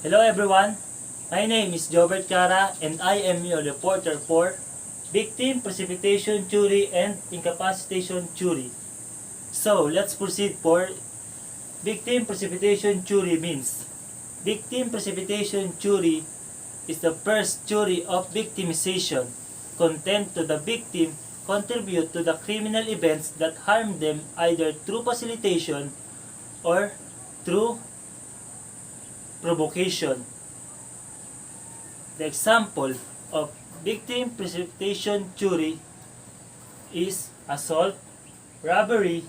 Hello everyone, my name is Jobert Cara and I am your reporter for Victim Precipitation Theory and Incapacitation Theory. So let's proceed for Victim Precipitation Theory means. Victim Precipitation Theory is the first theory of victimization. Content to the victim contribute to the criminal events that harm them either through facilitation or through provocation. The example of victim precipitation theory is assault, robbery,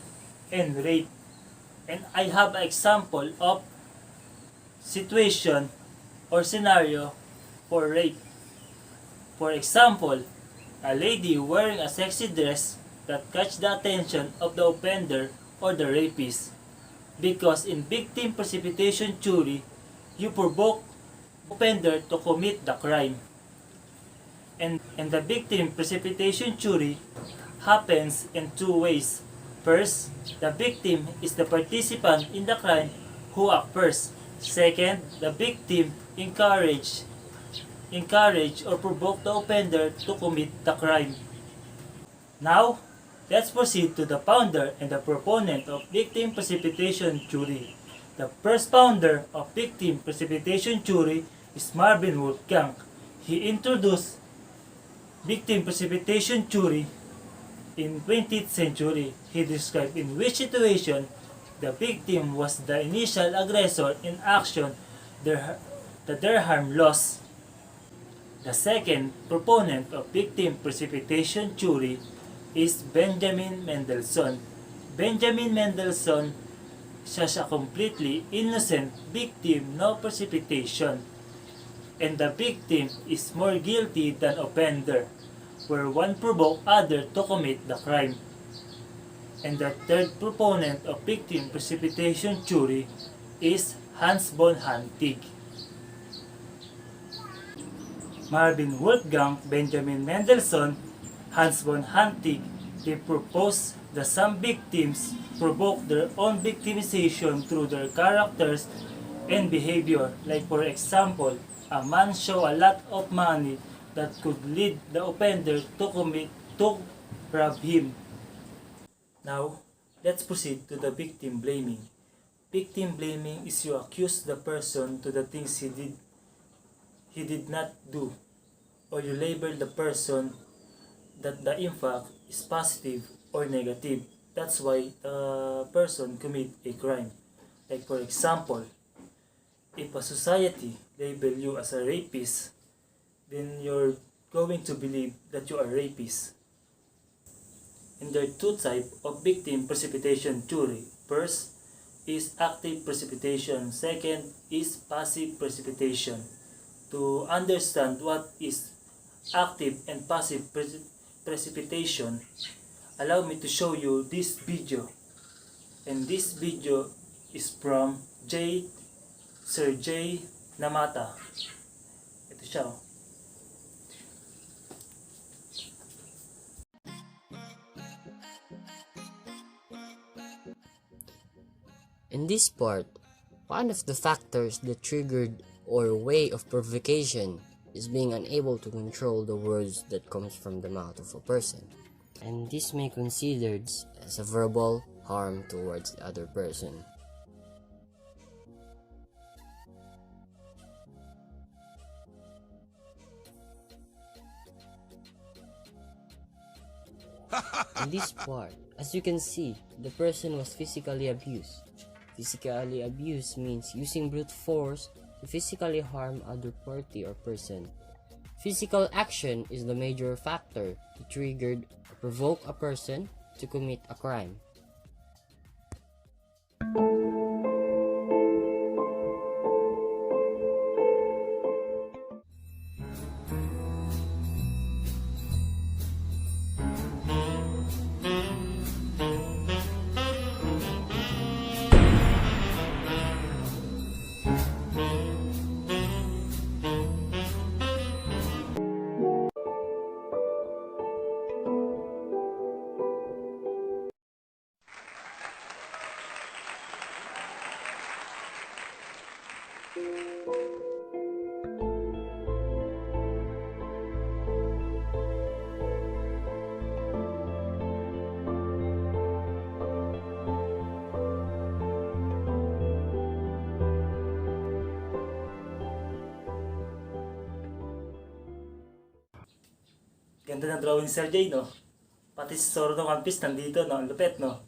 and rape. And I have an example of situation or scenario for rape. For example, a lady wearing a sexy dress that catch the attention of the offender or the rapist. Because in victim precipitation theory, you provoke offender to commit the crime. And the victim precipitation theory happens in two ways. First, the victim is the participant in the crime who act first. Second, the victim encourage or provoke the offender to commit the crime. Now, let's proceed to the founder and the proponent of victim precipitation theory. The first founder of victim precipitation theory is Marvin Wolfgang. He introduced victim precipitation theory in 20th century. He described in which situation the victim was the initial aggressor in action that their harm loss. The second proponent of victim precipitation theory is Benjamin Mendelssohn. Benjamin Mendelssohn says a completely innocent victim, no precipitation, and the victim is more guilty than offender, where one provoke other to commit the crime. And the third proponent of victim precipitation theory is Hans von Hantig. Marvin Wolfgang, Benjamin Mendelssohn, Hans von Hantig, they propose that some victims provoke their own victimization through their characters and behavior. Like for example, a man show a lot of money that could lead the offender to rob him. Now, let's proceed to the victim blaming. Victim blaming is you accuse the person to the things he did not do, or you label the person that the impact is positive or negative. That's why the person commit a crime. Like for example, if a society label you as a rapist, then you're going to believe that you are a rapist. And there are two types of victim precipitation theory. First is active precipitation. Second is passive precipitation. To understand what is active and passive precipitation, allow me to show you this video. And this video is from Sir J. Namata. Ito siya. In this part, one of the factors that triggered or way of provocation is being unable to control the words that comes from the mouth of a person. And this may be considered as a verbal harm towards the other person. In this part, as you can see, the person was physically abused. Physically abused means using brute force to physically harm other party or person. Physical action is the major factor to trigger or provoke a person to commit a crime. Ganda ng drawing, Sir Jay, no? Pati si Zoro ng One Piece nandito, no? Ang lupet, no?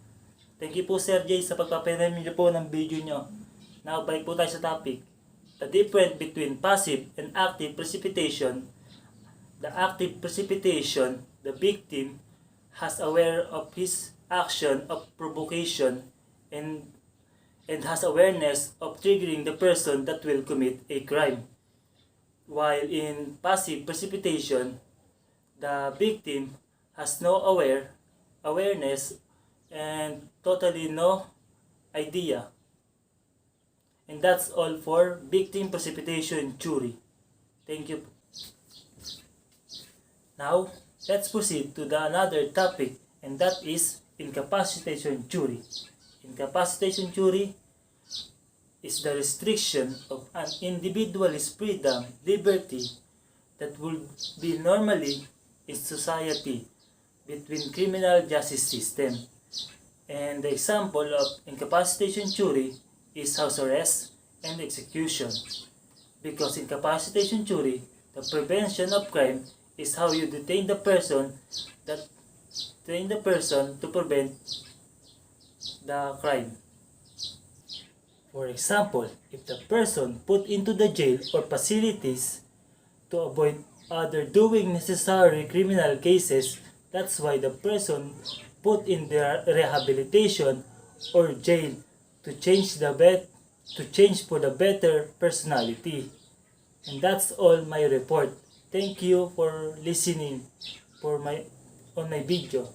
Thank you po, Sir Jay, sa pagpapanay niyo po ng video nyo. Now, balik po tayo sa topic. The difference between passive and active precipitation. The active precipitation, the victim has aware of his action of provocation and has awareness of triggering the person that will commit a crime. While in passive precipitation, the victim has no awareness and totally no idea. And that's all for victim precipitation theory. Thank you. Now, let's proceed to another topic, and that is incapacitation theory. Incapacitation theory is the restriction of an individual's freedom, liberty that would be normally in society between criminal justice system. And the example of incapacitation theory is house arrest and execution. Because incapacitation theory, the prevention of crime is how you detain the person to prevent the crime. For example, if the person put into the jail or facilities to avoid other doing necessary criminal cases, that's why the person put in the rehabilitation or jail to change for the better personality. And that's all my report. Thank you for listening on my video.